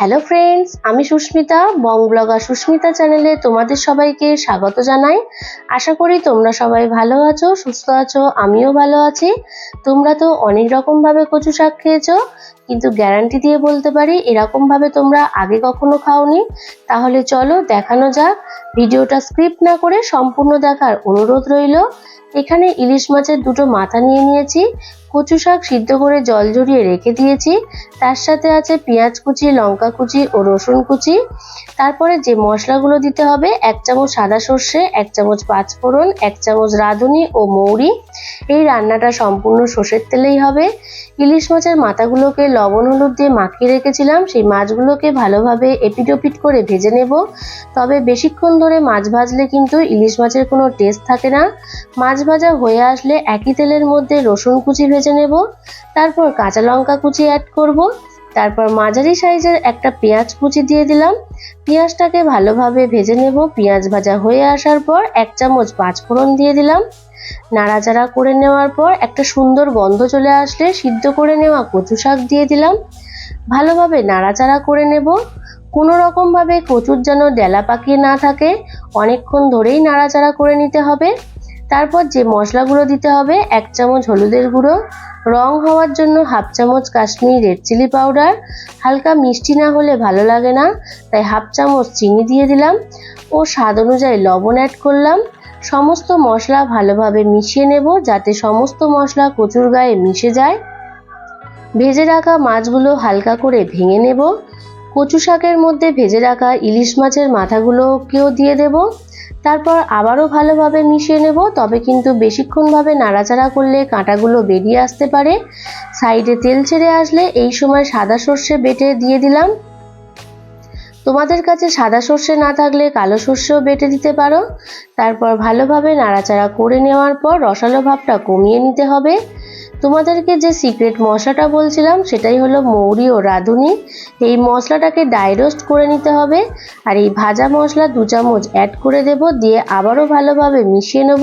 Hello friends, আমি সুস্মিতা, বং blogger Susmita চ্যানেলে তোমাদের সবাইকে স্বাগত জানাই। আশা করি তোমরা সবাই ভালো আছো, সুস্থ আছো, আমিও ভালো আছি। তোমরা তো অনেক রকমভাবে কচু শাক খেয়েছো, কিন্তু গ্যারান্টি দিয়ে বলতে পারি এরকমভাবে তোমরা আগে কখনো খাওনি। তাহলে চলো দেখানো যাক। ভিডিওটা স্ক্রিপ্ট না করে সম্পূর্ণ দেখার অনুরোধ রইল। এখানে ইলিশ মাছের দুটো মাথা নিয়ে নিয়েছি, কচু শাক সিদ্ধ করে জল ঝরিয়ে রেখে দিয়েছি, তার সাথে আছে পেঁয়াজ কুচি, লঙ্কা কুচি ও রসুন কুচি। তারপরে যে মশলাগুলো দিতে হবে, 1 চামচ সাদা সর্ষে, 1 চামচ পাঁচফোড়ন, 1 চামচ রাঁধুনি ও মৌরি। এই রান্নাটা সম্পূর্ণ সর্ষের তেলেই হবে। ইলিশ মাছের মাথাগুলোকে লবণ হলুদ দিয়ে মাখিয়ে রেখেছিলাম, সেই মাছগুলোকে ভালোভাবে এপিট ওপিট করে ভেজে নেব। তবে বেশিক্ষণ ধরে মাছ ভাজলে কিন্তু ইলিশ মাছের কোনো টেস্ট থাকে না। মাছ ভাজা হয়ে আসলে একই তেলের মধ্যে রসুন কুচি ভেজে নেব, তারপর কাঁচা লঙ্কা কুচি অ্যাড করব, তারপর মাঝারি সাইজের একটা পেঁয়াজ কুচি দিয়ে দিলাম। পেঁয়াজটাকে ভালোভাবে ভেজে নেব। পেঁয়াজ ভাজা হয়ে আসার পর 1 চামচ পাঁচফোড়ন দিয়ে দিলাম। নাড়াচাড়া করে নেওয়ার পর একটা সুন্দর গন্ধ চলে আসলে সিদ্ধ করে নেওয়া কচু শাক দিয়ে দিলাম। ভালোভাবে নাড়াচাড়া করে নেব। কোনো রকমভাবে কচুর যেন ডেলা পাকিয়ে না থাকে, অনেকক্ষণ ধরেই নাড়াচাড়া করে নিতে হবে। তারপর যে মশলাগুলো দিতে হবে, 1 চামচ হলুদের গুঁড়ো, রং হওয়ার জন্য 1/2 চামচ কাশ্মীরি রেড চিলি পাউডার, হালকা মিষ্টি না হলে ভালো লাগে না তাই 1/2 চামচ চিনি দিয়ে দিলাম ও স্বাদ অনুযায়ী লবণ অ্যাড করলাম। সমস্ত মশলা ভালোভাবে মিশিয়ে নেব যাতে সমস্ত মশলা কচুর গায়ে মিশে যায়। ভেজে রাখা মাছগুলো হালকা করে ভেঙে নেব। কচু শাকের মধ্যে ভেজে রাখা ইলিশ মাছের মাথাগুলোকেও দিয়ে দেব। তারপর আবারও ভালোভাবে মিশিয়ে নেব, তবে কিন্তু বেশিক্ষণভাবে নাড়াচাড়া করলে কাঁটাগুলো বেরিয়ে আসতে পারে। সাইডে তেল ছেড়ে আসলে এই সময় সাদা সর্ষে বেটে দিয়ে দিলাম। তোমাদের কাছে সাদা সর্ষে না থাকলে কালো সর্ষেও বেটে দিতে পারো। তারপর ভালোভাবে নাড়াচাড়া করে নেওয়ার পর রসালো ভাবটা কমিয়ে নিতে হবে। তোমাদেরকে যে সিক্রেট মশলাটা বলছিলাম সেটাই হলো মৌরি ও রাঁধুনি। এই মশলাটাকে ড্রাই রোস্ট করে নিতে হবে, আর এই ভাজা মশলা 2 চামচ অ্যাড করে দেব, দিয়ে আবারও ভালোভাবে মিশিয়ে নেব।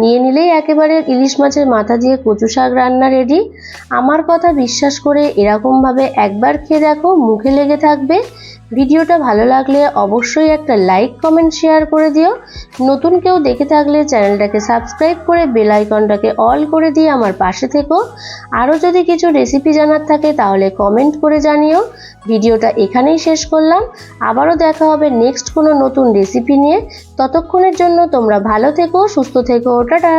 নিয়ে নিলেই একেবারে ইলিশ মাছের মাথা দিয়ে কচু শাক রান্না রেডি। আমার কথা বিশ্বাস করে এরকমভাবে একবার খেয়ে দেখো, মুখে লেগে থাকবে। ভিডিওটা ভালো লাগলে অবশ্যই একটা লাইক, কমেন্ট, শেয়ার করে দিও। নতুন কেউ দেখে থাকলে চ্যানেলটাকে সাবস্ক্রাইব করে বেল আইকনটাকে অল করে দিয়ে আমার পাশে থেকো। আরও যদি কিছু রেসিপি জানার থাকে তাহলে কমেন্ট করে জানিও। ভিডিওটা এখানেই শেষ করলাম। আবারও দেখা হবে নেক্সট কোনো নতুন রেসিপি নিয়ে। ততক্ষণের জন্য তোমরা ভালো থেকো, সুস্থ থেকো, টাটা।